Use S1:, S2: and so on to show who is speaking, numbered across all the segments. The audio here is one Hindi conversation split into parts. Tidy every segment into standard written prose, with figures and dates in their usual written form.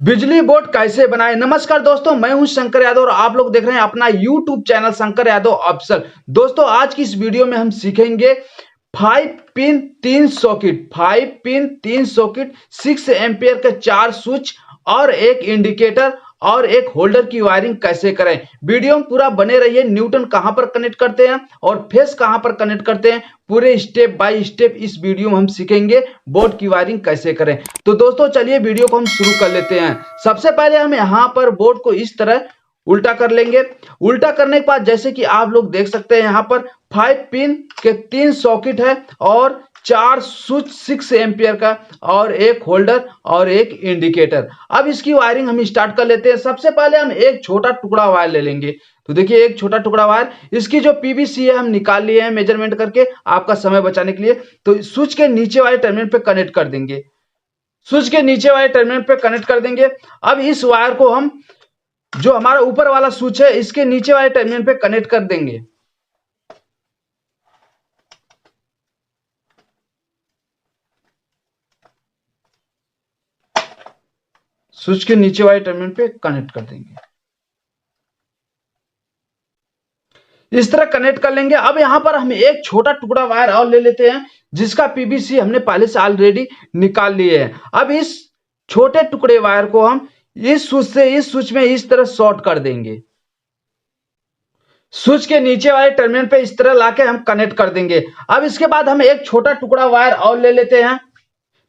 S1: बिजली बोर्ड कैसे बनाए। नमस्कार दोस्तों, मैं हूं शंकर यादव और आप लोग देख रहे हैं अपना YouTube channel Shankar Yadav official. दोस्तों आज की इस वीडियो में हम सीखेंगे 5 पिन 3 सॉकेट 6 एम्पियर के 4 स्विच और एक इंडिकेटर और एक होल्डर की वायरिंग कैसे करें। वीडियो में पूरा बने रहिए। न्यूटन कहां पर कनेक्ट करते हैं और फेस कहां पर कनेक्ट करते हैं, पूरे स्टेप बाय स्टेप इस वीडियो में हम सीखेंगे बोर्ड की वायरिंग कैसे करें। तो दोस्तों चलिए वीडियो को हम शुरू कर लेते हैं। सबसे पहले हम यहां पर बोर्ड को इस तरह उल्टा कर लेंगे। उल्टा करने के बाद जैसे कि आप लोग देख सकते हैं यहां पर 5 पिन के 3 सॉकेट है और 4 स्विच 6 एम्पियर का और एक होल्डर और एक इंडिकेटर। अब इसकी वायरिंग हम स्टार्ट कर लेते हैं। सबसे पहले हम एक छोटा टुकड़ा वायर ले लेंगे। तो देखिए एक छोटा टुकड़ा वायर, इसकी जो पीवीसी है हम निकाल लिए हैं मेजरमेंट करके आपका समय बचाने के लिए। तो स्विच के नीचे वाले टर्मिनल पे कनेक्ट कर देंगे। स्विच के नीचे वाले टर्मिनल पे कनेक्ट कर देंगे। अब इस वायर को हम जो हमारा ऊपर वाला स्विच है इसके नीचे वाले टर्मिनल पे कनेक्ट कर देंगे। स्विच के नीचे वाले टर्मिनल पे कनेक्ट कर देंगे। इस तरह कनेक्ट कर लेंगे। अब यहां पर हम एक छोटा टुकड़ा वायर और ले लेते हैं जिसका पीवीसी हमने पहले से ऑलरेडी निकाल लिए हैं। अब इस छोटे टुकड़े वायर को हम इस स्विच से इस स्विच में इस तरह शॉर्ट कर देंगे। स्विच के नीचे वाले टर्मिनल पे इस तरह लाके हम कनेक्ट कर देंगे। अब इसके बाद हम एक छोटा टुकड़ा वायर और ले लेते हैं।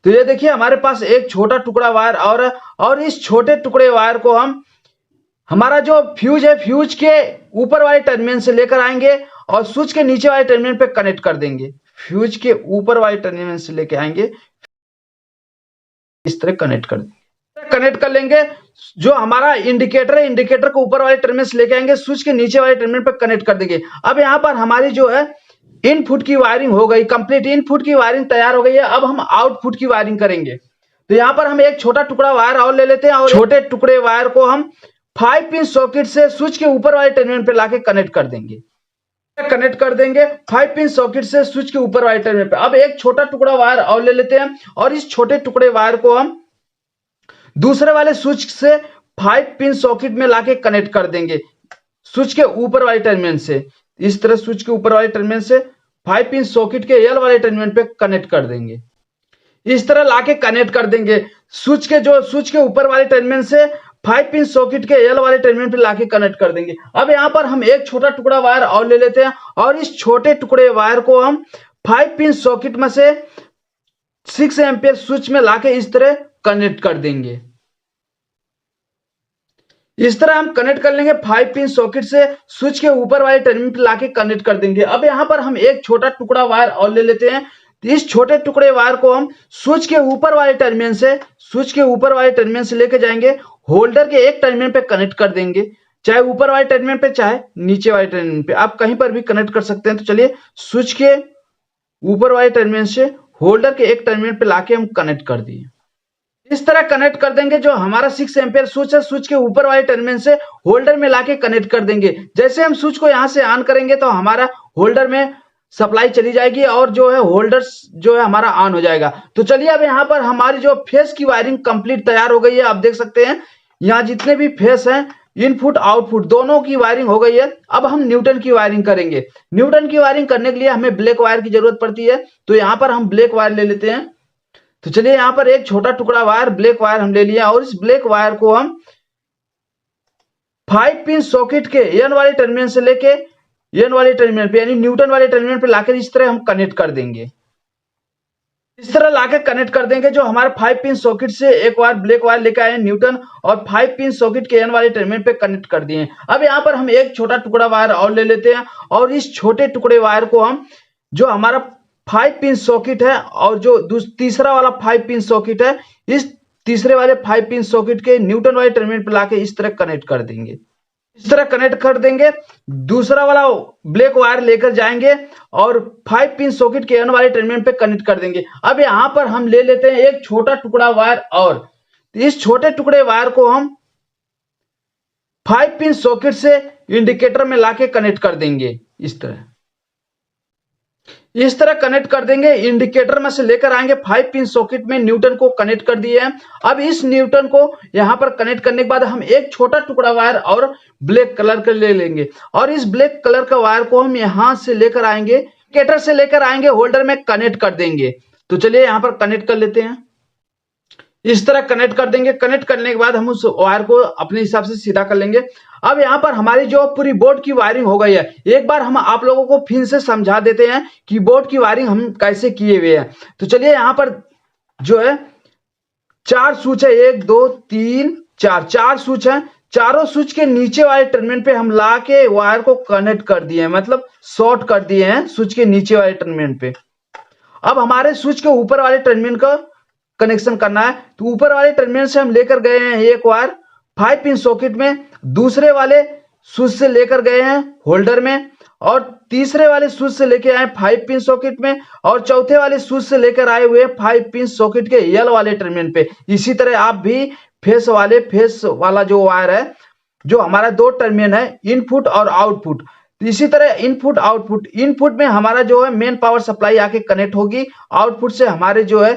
S1: तो ये देखिए हमारे पास एक छोटा टुकड़ा वायर और इस छोटे टुकड़े वायर को हम हमारा जो फ्यूज है फ्यूज के ऊपर वाले टर्मिनल से लेकर आएंगे और स्विच के नीचे वाले टर्मिनल पे कनेक्ट कर देंगे। फ्यूज के ऊपर वाले टर्मिनल से लेकर आएंगे, इस तरह कनेक्ट कर देंगे। कनेक्ट कर लेंगे। जो हमारा इंडिकेटर है इंडिकेटर को ऊपर वाले टर्मिनल से लेके आएंगे, स्विच के नीचे वाले टर्मिनल पे कनेक्ट कर देंगे। अब यहाँ पर हमारी जो है इनपुट की वायरिंग हो गई कंप्लीट। इनपुट की वायरिंग तैयार हो गई है। अब हम आउटपुट की वायरिंग करेंगे। तो यहाँ पर हम एक छोटा टुकड़ा वायर और ले लेते हैं और छोटे टुकड़े वायर को हम 5 पिन सॉकेट से स्विच के ऊपर वाले टर्मिनल पे लाके कनेक्ट कर देंगे। कनेक्ट कर देंगे 5 पिन सॉकेट से स्विच के ऊपर वाले टर्मिनल पे। अब एक छोटा टुकड़ा वायर और ले लेते हैं और इस छोटे टुकड़े वायर को हम दूसरे वाले स्विच से 5 पिन सॉकेट में लाके कनेक्ट कर देंगे स्विच के ऊपर वाले टर्मिनल से। इस तरह स्विच के ऊपर वाले टर्मिनल से 5 पिन सॉकेट के एल वाले टर्मिनल पे कनेक्ट कर देंगे। इस तरह लाके कनेक्ट कर देंगे। स्विच के ऊपर वाले टर्मिनल से 5 पिन सॉकेट के एल वाले टर्मिनल पे लाके कनेक्ट कर देंगे। अब यहां पर हम एक छोटा टुकड़ा वायर और ले लेते हैं और इस छोटे टुकड़े वायर को हम 5 पिन सॉकेट में से 6 एम्पियर स्विच में लाके इस तरह कनेक्ट कर देंगे। इस तरह हम कनेक्ट कर लेंगे। 5 पिन सॉकेट से स्विच के ऊपर वाले टर्मिनल पे लाके कनेक्ट कर देंगे। अब यहां पर हम एक छोटा टुकड़ा वायर और ले लेते हैं। इस छोटे टुकड़े वायर को हम स्विच के ऊपर वाले टर्मिनल से लेके जाएंगे, होल्डर के एक टर्मिनल पे कनेक्ट कर देंगे। चाहे ऊपर वाले टर्मिनल पे चाहे नीचे वाले टर्मिनल पे, आप कहीं पर भी कनेक्ट कर सकते हैं। तो चलिए स्विच के ऊपर वाले टर्मिनल से होल्डर के एक टर्मिनल पे लाके हम कनेक्ट कर दिए। इस तरह कनेक्ट कर देंगे। जो हमारा 6 एम्पियर स्विच है स्विच के ऊपर वाले टर्मिनल से होल्डर में लाके कनेक्ट कर देंगे। जैसे हम स्विच को यहां से ऑन करेंगे तो हमारा होल्डर में सप्लाई चली जाएगी और जो है होल्डर जो है हमारा ऑन हो जाएगा। तो चलिए अब यहाँ पर हमारी जो फेस की वायरिंग कंप्लीट तैयार हो गई है। आप देख सकते हैं यहाँ जितने भी फेस हैं इनपुट आउटपुट दोनों की वायरिंग हो गई है। अब हम न्यूटन की वायरिंग करेंगे। न्यूटन की वायरिंग करने के लिए हमें ब्लैक वायर की जरूरत पड़ती है। तो यहाँ पर हम ब्लैक वायर ले लेते हैं। तो चलिए यहाँ पर एक छोटा टुकड़ा वायर ब्लैक वायर हम ले लिया और इस ब्लैक वायर को हम 5 पिन सॉकेट के एन वाले टर्मिनल से लेके एन वाले टर्मिनल पे यानी न्यूटन वाले टर्मिनल पे लाकर इस तरह हम कनेक्ट कर देंगे। इस तरह लाके कनेक्ट कर देंगे। जो हमारे 5 पिन सॉकेट से एक वायर ब्लैक वायर लेकर आए न्यूटन और 5 पिन सॉकेट के एन वाले टर्मिनल पे कनेक्ट कर दिए। अब यहाँ पर हम एक छोटा टुकड़ा वायर और ले लेते हैं और इस छोटे टुकड़े वायर को हम जो हमारा 5 पिन सॉकेट है और जो तीसरा वाला 5 पिन सॉकेट है इस तीसरे वाले 5 पिन सॉकेट के न्यूटन वाले टर्मिनल पे लाके इस तरह कनेक्ट कर देंगे। इस तरह कनेक्ट कर देंगे। दूसरा वाला ब्लैक वायर लेकर जाएंगे और 5 पिन सॉकेट के एन वाले टर्मिनल पे कनेक्ट कर देंगे। अब यहां पर हम ले लेते हैं एक छोटा टुकड़ा वायर और इस छोटे टुकड़े वायर को हम 5 पिन सॉकेट से इंडिकेटर में लाके कनेक्ट कर देंगे। इस तरह इस तरह कनेक्ट कर देंगे। इंडिकेटर में से लेकर आएंगे 5 पिन सॉकेट में, न्यूटन को कनेक्ट कर दिए हैं। अब इस न्यूटन को यहां पर कनेक्ट करने के बाद हम एक छोटा टुकड़ा वायर और ब्लैक कलर का ले लेंगे और इस ब्लैक कलर का वायर को हम यहां से लेकर आएंगे, इंडिकेटर से लेकर आएंगे, होल्डर में कनेक्ट कर देंगे। तो चलिए यहां पर कनेक्ट कर लेते हैं। इस तरह कनेक्ट कर देंगे। कनेक्ट करने के बाद हम उस वायर को अपने हिसाब से सीधा कर लेंगे। अब यहाँ पर हमारी जो पूरी बोर्ड की वायरिंग हो गई है, एक बार हम आप लोगों को फिर से समझा देते हैं कि बोर्ड की वायरिंग हम कैसे किए हुए हैं। तो चलिए यहाँ पर जो है 4 स्विच है, 1 2 3 4, 4 स्विच है। चारों स्विच के नीचे वाले टर्मिनल पे हम ला के वायर को कनेक्ट कर दिए हैं, मतलब शॉर्ट कर दिए हैं स्विच के नीचे वाले टर्मिनल पे। अब हमारे स्विच के ऊपर वाले टर्मिनल का कनेक्शन करना है। तो ऊपर वाले टर्मिनल से हम लेकर गए हैं एक वायर 5 पिन सॉकेट में, दूसरे वाले स्विच से लेकर गए हैं होल्डर में, और तीसरे वाले स्विच से लेकर आए 5 पिन सॉकेट में, और चौथे वाले स्विच से लेकर आए हुए 5 पिन सॉकेट के यल वाले टर्मिनल पे। इसी तरह आप भी फेस वाला जो वायर है, जो हमारा 2 टर्मिनल है, इनपुट और आउटपुट, तो इसी तरह इनपुट में हमारा जो है मेन पावर सप्लाई आके कनेक्ट होगी, आउटपुट से हमारे जो है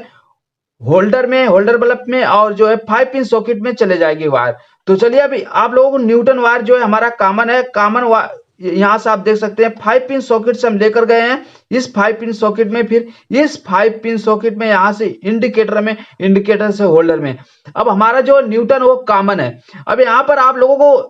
S1: होल्डर बल्ब में और जो है 5 पिन सॉकेट में चले जाएगी वायर। तो चलिए अभी आप लोगों को न्यूटन वायर जो है हमारा कॉमन है, यहां से आप देख सकते हैं 5 पिन सॉकेट से हम लेकर गए हैं इस 5 पिन सॉकेट में, फिर इस 5 पिन सॉकेट में यहां से इंडिकेटर से होल्डर में। अब हमारा जो न्यूटन वो कॉमन है। अब यहां पर आप लोगों को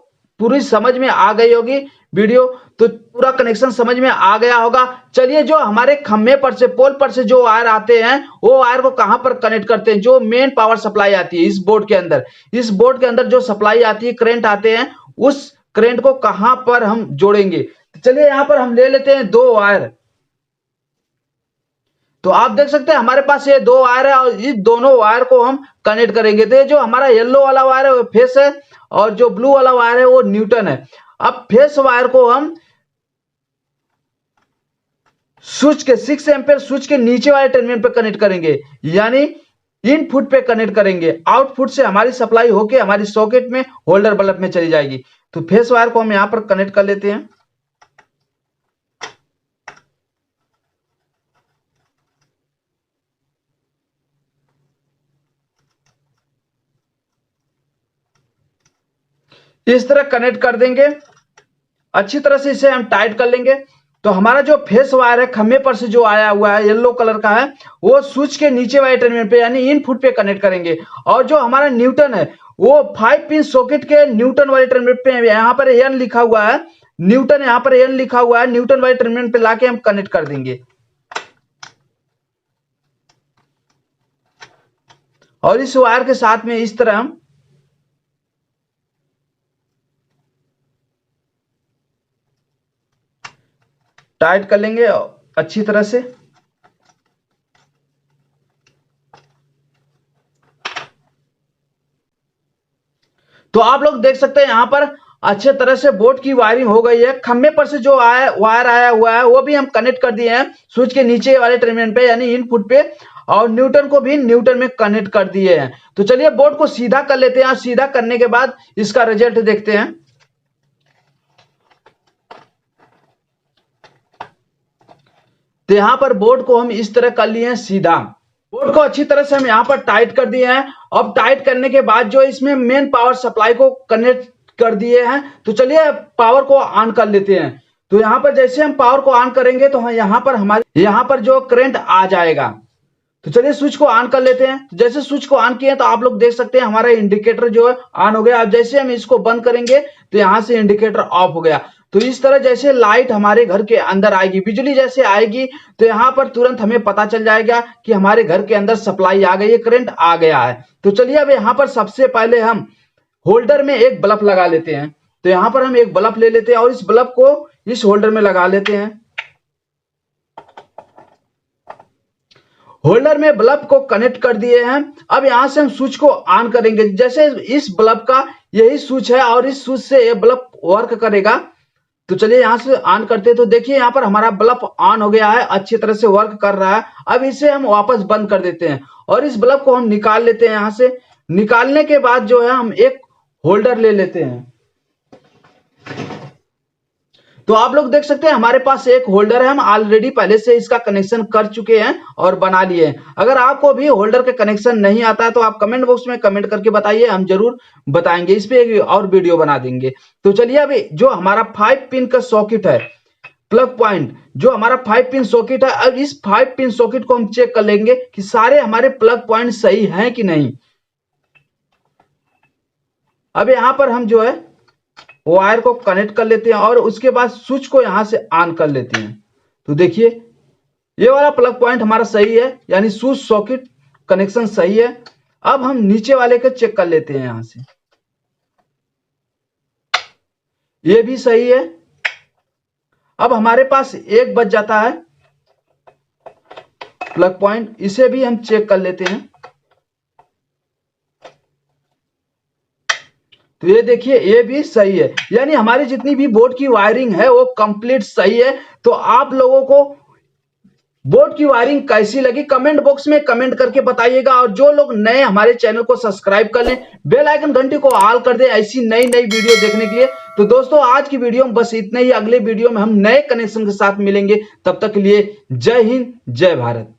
S1: पूरी समझ में आ गई होगी वीडियो, तो पूरा कनेक्शन समझ में आ गया होगा। चलिए जो हमारे खंभे पर से, पोल पर से जो वायर आते हैं, वो वायर को कहां पर कनेक्ट करते हैं? जो मेन पावर सप्लाई आती है इस बोर्ड के अंदर, इस बोर्ड के अंदर जो सप्लाई आती है, करंट आते हैं, उस करंट को कहां पर हम जोड़ेंगे? चलिए यहां पर हम ले लेते हैं 2 वायर। तो आप देख सकते हैं हमारे पास ये 2 वायर है और इस दोनों वायर को हम कनेक्ट करेंगे। तो ये जो हमारा येलो वाला वायर है वो फेस है और जो ब्लू वाला वायर है वो न्यूटन है। अब फेस वायर को हम स्विच के 6 एम्पीयर स्विच के नीचे वाले टर्मिनल पे कनेक्ट करेंगे, यानी इनपुट पे कनेक्ट करेंगे। आउटपुट से हमारी सप्लाई होके हमारी सॉकेट में, होल्डर बल्ब में चली जाएगी। तो फेस वायर को हम यहां पर कनेक्ट कर लेते हैं। इस तरह कनेक्ट कर देंगे, अच्छी तरह से इसे हम टाइट कर लेंगे। तो हमारा जो फेस वायर है खंभे पर से जो आया हुआ है, येलो कलर का है, वो स्विच के नीचे वाले टर्मिनल पे यानी इनपुट पे कनेक्ट करेंगे। और जो हमारा न्यूटन है वो 5 पिन सॉकेट के न्यूटन वाले टर्मिनल पे, यहाँ पर एन लिखा हुआ है, न्यूटन यहाँ पर एन लिखा हुआ है, न्यूटन वाले टर्मिनल पे लाके हम कनेक्ट कर देंगे। और इस वायर के साथ में इस तरह हम टाइट कर लेंगे अच्छी तरह से। तो आप लोग देख सकते हैं यहां पर अच्छे तरह से बोर्ड की वायरिंग हो गई है। खंभे पर से जो वायर आया हुआ है वो भी हम कनेक्ट कर दिए हैं स्विच के नीचे वाले टर्मिनल पे यानी इनपुट पे, और न्यूटन को भी न्यूटन में कनेक्ट कर दिए हैं। तो चलिए बोर्ड को सीधा कर लेते हैं, सीधा करने के बाद इसका रिजल्ट देखते हैं। तो यहां पर बोर्ड को हम इस तरह कर लिए हैं सीधा। बोर्ड को अच्छी तरह से हम यहां पर टाइट कर दिए हैं। अब टाइट करने के बाद जो इसमें मेन पावर सप्लाई को कनेक्ट कर दिए हैं। तो चलिए पावर को ऑन कर लेते हैं। तो यहां पर जैसे हम पावर को ऑन करेंगे तो यहां पर यहां पर जो करंट आ जाएगा। तो चलिए स्विच को ऑन कर लेते हैं। जैसे स्विच को ऑन किए तो आप लोग देख सकते हैं हमारा इंडिकेटर जो है ऑन हो गया। अब जैसे हम इसको बंद करेंगे तो यहां से इंडिकेटर ऑफ हो गया। तो इस तरह जैसे लाइट हमारे घर के अंदर आएगी, बिजली जैसे आएगी, तो यहाँ पर तुरंत हमें पता चल जाएगा कि हमारे घर के अंदर सप्लाई आ गई है, करंट आ गया है। तो चलिए अब यहाँ पर सबसे पहले हम होल्डर में एक बल्ब लगा लेते हैं। तो यहाँ पर हम एक बल्ब ले लेते हैं और इस बल्ब को इस होल्डर में लगा लेते हैं। होल्डर में बल्ब को कनेक्ट कर दिए हैं। अब यहां से हम स्विच को ऑन करेंगे। जैसे इस बल्ब का यही स्विच है और इस स्विच से ये बल्ब वर्क करेगा। तो चलिए यहां से ऑन करते हैं। तो देखिए यहां पर हमारा बल्ब ऑन हो गया है, अच्छी तरह से वर्क कर रहा है। अब इसे हम वापस बंद कर देते हैं और इस बल्ब को हम निकाल लेते हैं। यहां से निकालने के बाद जो है हम एक होल्डर ले लेते हैं। तो आप लोग देख सकते हैं हमारे पास एक होल्डर है, हम ऑलरेडी पहले से इसका कनेक्शन कर चुके हैं और बना लिए हैं। अगर आपको भी होल्डर के कनेक्शन नहीं आता है तो आप कमेंट बॉक्स में कमेंट करके बताइए, हम जरूर बताएंगे, इस पे एक और वीडियो बना देंगे। तो चलिए अभी जो हमारा 5 पिन का सॉकेट है, प्लग पॉइंट जो हमारा 5 पिन सॉकेट है, अब इस 5 पिन सॉकेट को हम चेक कर लेंगे कि सारे हमारे प्लग पॉइंट सही हैं कि नहीं। अब यहां पर हम जो है वायर को कनेक्ट कर लेते हैं और उसके बाद स्विच को यहां से ऑन कर लेते हैं। तो देखिए ये वाला प्लग पॉइंट हमारा सही है, यानी स्विच सॉकेट कनेक्शन सही है। अब हम नीचे वाले को चेक कर लेते हैं, यहां से ये भी सही है। अब हमारे पास एक बच जाता है प्लग पॉइंट, इसे भी हम चेक कर लेते हैं। तो ये देखिए ये भी सही है, यानी हमारी जितनी भी बोर्ड की वायरिंग है वो कंप्लीट सही है। तो आप लोगों को बोर्ड की वायरिंग कैसी लगी कमेंट बॉक्स में कमेंट करके बताइएगा। और जो लोग नए हमारे चैनल को सब्सक्राइब कर लें, बेल आइकन घंटी को ऑल कर दें ऐसी नई नई वीडियो देखने के लिए। तो दोस्तों आज की वीडियो में बस इतना ही, अगले वीडियो में हम नए कनेक्शन के साथ मिलेंगे, तब तक के लिए जय हिंद जय भारत।